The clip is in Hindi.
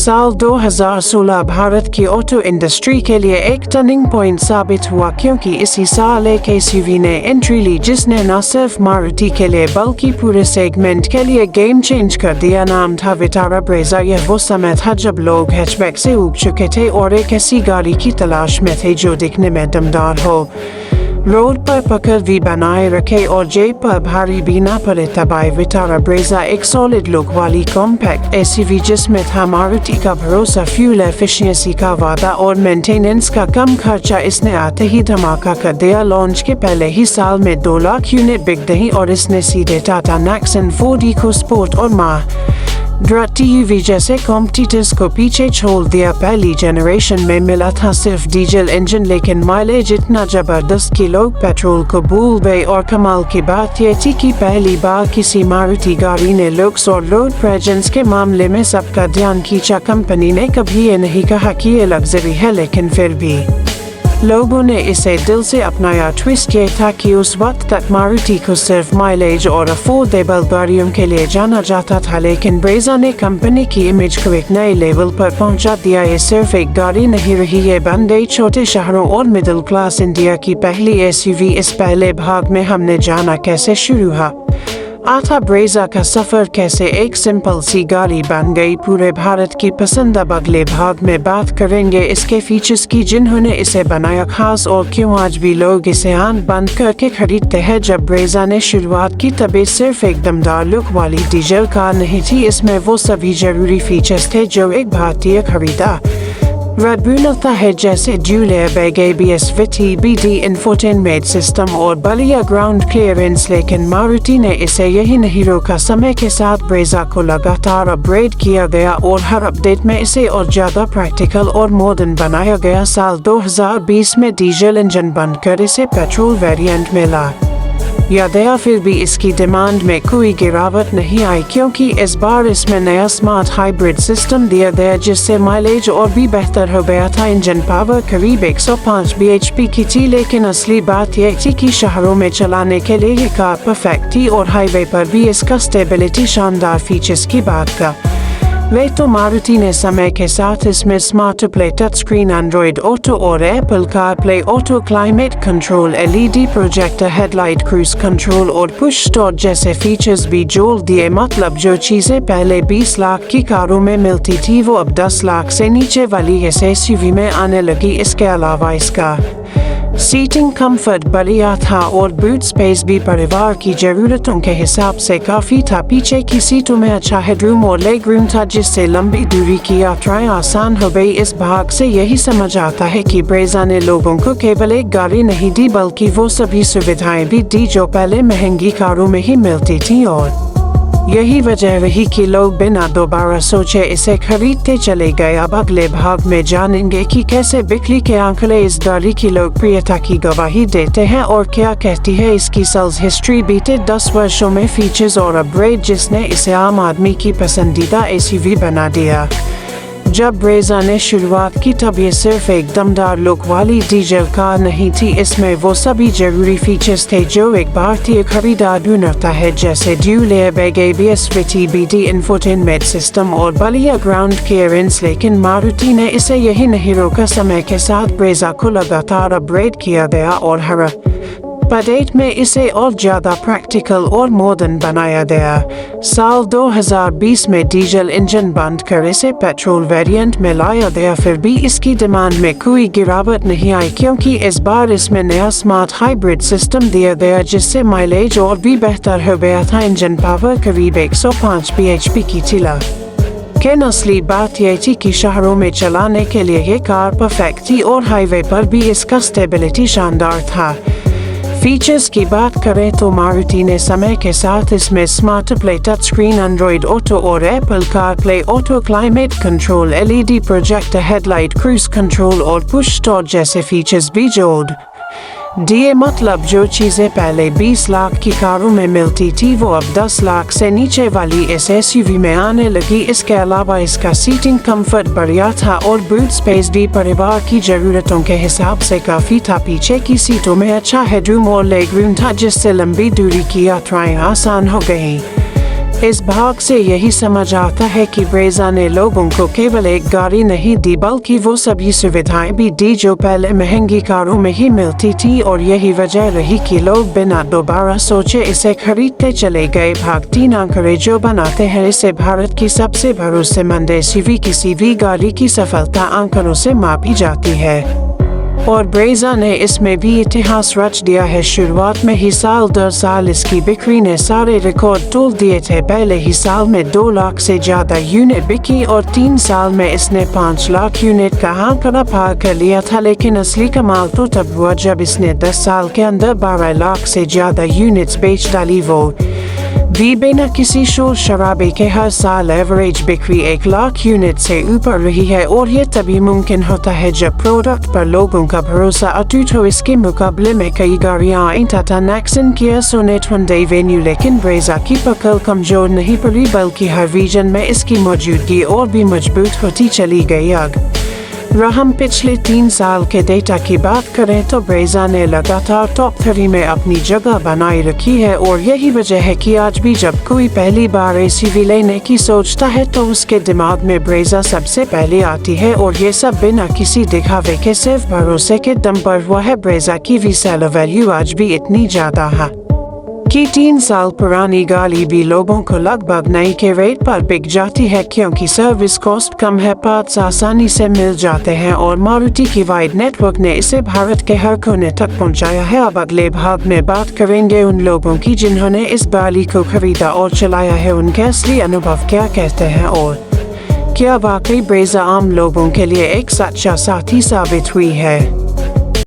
साल 2016 भारत की ऑटो इंडस्ट्री के लिए एक टर्निंग पॉइंट साबित हुआ क्योंकि इसी साल एक एसयूवी ने एंट्री ली जिसने न सिर्फ मारुति के लिए बल्कि पूरे सेगमेंट के लिए गेम चेंज कर दिया। नाम था विटारा ब्रेजा। यह वो समय था जब लोग हैचबैक से ऊब चुके थे और एक ऐसी गाड़ी की तलाश में थे जो दिखने में दमदार हो, रोड पर पकड़ भी बनाए रखे और जेब पर भारी भी ना पड़े। तबाई विटारा ब्रेजा एक सॉलिड लुक वाली कॉम्पैक्ट एसयूवी जिसमें था मारुति का भरोसा, फ्यूल एफिशिएंसी का वादा और मेंटेनेंस का कम खर्चा। इसने आते ही धमाका कर दिया। लॉन्च के पहले ही साल में 2 लाख यूनिट बिक गई और इसने सीधे टाटा नेक्सन, फोर्ड इकोस्पोर्ट और महिंद्रा टीयूवी जैसे कॉम्पिटिटर्स को पीछे छोड़ दिया। पहली जनरेशन में मिला था सिर्फ डीजल इंजन, लेकिन माइलेज इतना जबरदस्त कि लोग पेट्रोल को भूल गए। और कमाल की बात यह थी कि पहली बार किसी मारुति गाड़ी ने लुक्स और रोड प्रेजेंस के मामले में सबका ध्यान खींचा। कंपनी ने कभी ये नहीं कहा कि ये लग्जरी है, लेकिन फिर भी लोगों ने इसे दिल से अपनाया। ट्विस्ट ये था कि उस वक्त तक मारुति को सिर्फ माइलेज और अफोर्डेबल गाड़ियों के लिए जाना जाता था, लेकिन ब्रेजा ने कंपनी की इमेज को एक नए लेवल पर पहुंचा दिया। ये सिर्फ एक गाड़ी नहीं रही, ये बन गई छोटे शहरों और मिडिल क्लास इंडिया की पहली एसयूवी। इस पहले भाग में हमने जाना कैसे शुरू हुआ था ब्रेजा का सफर, कैसे एक सिंपल सी गाड़ी बन गई पूरे भारत की पसंद। अब अगले भाग में बात करेंगे इसके फीचर्स की, जिन्होंने इसे बनाया खास और क्यों आज भी लोग इसे आंख बंद करके खरीदते हैं। जब ब्रेजा ने शुरुआत की तब ये सिर्फ एक दमदार लुक वाली डीजल कार नहीं थी, इसमें वो सभी जरूरी फीचर्स थे जो एक भारतीय खरीदार ढूंढता है, जैसे dual airbag, ABS, VTBD, infotainment system और बढ़िया ग्राउंड क्लियरेंस। लेकिन मारुति ने इसे यही नहीं रोका। समय के साथ ब्रेजा को लगातार अपग्रेड किया गया और हर अपडेट में इसे और ज़्यादा प्रैक्टिकल और मॉडर्न बनाया गया। साल 2020 में डीजल इंजन बंद कर इसे पेट्रोल वेरिएंट में ला दिया, फिर भी इसकी डिमांड में कोई गिरावट नहीं आई क्योंकि इस बार इसमें नया स्मार्ट हाइब्रिड सिस्टम दिया गया जिससे माइलेज और भी बेहतर हो गया था। इंजन पावर करीब 105 bhp की थी, लेकिन असली बात यह थी कि शहरों में चलाने के लिए ये कार परफेक्ट थी और हाईवे पर भी इसका स्टेबिलिटी शानदार फीचर्स की बात का वे तो मारुति ने समय के साथ इसमें smart play, touch screen, Android Auto और Apple CarPlay, auto climate control, LED projector, headlight, cruise control और पुश स्टार्ट जैसे फीचर्स भी जोड़ दिए। मतलब जो चीजें पहले 20 लाख की कारों में मिलती थी वो अब 10 लाख से नीचे वाली इस एसयूवी में आने लगी। इसके अलावा इसका सीटिंग कंफर्ट बढ़िया था और बूट स्पेस भी परिवार की जरूरतों के हिसाब से काफी था। पीछे की सीटों में अच्छा हेडरूम और लेग रूम था जिससे लंबी दूरी की यात्राएं आसान हो गई। इस भाग से यही समझ आता है कि ब्रेजा ने लोगों को केवल एक गाड़ी नहीं दी बल्कि वो सभी सुविधाएं भी दी जो पहले महंगी कारों में ही मिलती थी, और यही वजह रही कि लोग बिना दोबारा सोचे इसे खरीदते चले गए। अब अगले भाग में जानेंगे कि कैसे बिक्री के आंकड़े इस गाड़ी की लोकप्रियता की गवाही देते हैं और क्या कहती है इसकी सेल्स हिस्ट्री बीते 10 वर्षों में, फीचर्स और अपग्रेड जिसने इसे आम आदमी की पसंदीदा एसयूवी बना दिया। जब ब्रेजा ने शुरुआत की तब ये सिर्फ एक दमदार लुक वाली डीजल कार नहीं थी, इसमें वो सभी जरूरी फीचर्स थे जो एक भारतीय खरीदार ढूंढता है, जैसे dual airbag, ABS, VTBD, infotainment system और बढ़िया ग्राउंड क्लियरेंस। लेकिन मारुति ने इसे यही नहीं रोका। समय के साथ ब्रेजा को लगातार अपग्रेड किया गया और हर अपडेट में इसे और ज़्यादा प्रैक्टिकल और मॉडर्न बनाया गया। साल 2020 में डीजल इंजन बंद कर इसे पेट्रोल वेरिएंट में लाया गया, फिर भी इसकी डिमांड में कोई गिरावट नहीं आई क्योंकि इस बार इसमें नया स्मार्ट हाइब्रिड सिस्टम दिया गया जिससे माइलेज और भी बेहतर हो गया था। इंजन पावर करीब 105 bhp की थी। लेकिन असली बात यह थी कि शहरों में चलाने के लिए ये कार परफेक्ट थी और हाईवे पर भी इसका स्टेबिलिटी शानदार था। फीचर्स की बात करें तो मारुति ने समय के साथ इसमें smart play, touch screen, Android Auto और Apple CarPlay, auto climate control, LED projector, headlight, cruise control और पुश स्टार्ट जैसे फीचर्स भी जोड़ दिए। मतलब जो चीजें पहले 20 लाख की कारों में मिलती थी वो अब 10 लाख से नीचे वाली इस एसयूवी में आने लगी। इसके अलावा इसका सीटिंग कंफर्ट बढ़िया था और बूट स्पेस भी परिवार की जरूरतों के हिसाब से काफी था। पीछे की सीटों में अच्छा हेडरूम और लेग रूम था जिससे लंबी दूरी की यात्राएं आसान हो गई। इस भाग से यही समझ आता है कि ब्रेजा ने लोगों को केवल एक गाड़ी नहीं दी बल्कि वो सभी सुविधाएं भी दी जो पहले महंगी कारों में ही मिलती थी, और यही वजह रही कि लोग बिना दोबारा सोचे इसे खरीदते चले गए। भाग 3 आंकड़े जो बनाते हैं इसे भारत की सबसे भरोसेमंद एसयूवी किसी भी गाड़ी की सफलता आंकड़ों से मापी जाती है, और ब्रेजा ने इसमें भी इतिहास रच दिया है। शुरुआत में ही साल दर साल इसकी बिक्री ने सारे रिकॉर्ड तोड़ दिए थे। पहले ही साल में 2 लाख से ज्यादा यूनिट बिकी और 3 साल में इसने 5 लाख यूनिट का आंकड़ा पार कर लिया था। लेकिन असली कमाल तो तब हुआ जब इसने 10 साल के अंदर 12 लाख से ज्यादा यूनिट्स बेच डाली, वो भी बिना किसी शोर शराबे के। हर साल एवरेज बिक्री 1 लाख यूनिट से ऊपर रही है, और ये तभी मुमकिन होता है जब प्रोडक्ट पर लोगों का भरोसा अटूट हो। इसके मुकाबले में कई गाड़ियां आई टाटा नेक्सन, किया सोनेट, हुंडई वेन्यू, लेकिन ब्रेजा की पकड़ कमजोर नहीं पड़ी बल्कि हर रीजन में इसकी मौजूदगी और भी मजबूत होती चली गई। हम पिछले 3 साल के डेटा की बात करें तो ब्रेजा ने लगातार टॉप 3 में अपनी जगह बनाए रखी है, और यही वजह है कि आज भी जब कोई पहली बार एसयूवी लेने की सोचता है तो उसके दिमाग में ब्रेजा सबसे पहले आती है, और ये सब बिना किसी दिखावे के सिर्फ भरोसे के दम पर हुआ है। ब्रेजा की रीसेलर वैल्यू आज भी इतनी ज्यादा है कि 3 साल पुरानी गाड़ी भी लोगों को लगभग नई के रेट पर बिक जाती है, क्योंकि सर्विस कॉस्ट कम है, पार्ट्स आसानी से मिल जाते हैं, और मारुति की वाइड नेटवर्क ने इसे भारत के हर कोने तक पहुंचाया है। अब अगले भाग में बात करेंगे उन लोगों की जिन्होंने इस गाड़ी को खरीदा और चलाया है, उनके असली अनुभव क्या कहते हैं, और क्या वाकई ब्रेजा आम लोगों के लिए एक सच्चा साथी साबित हुई है।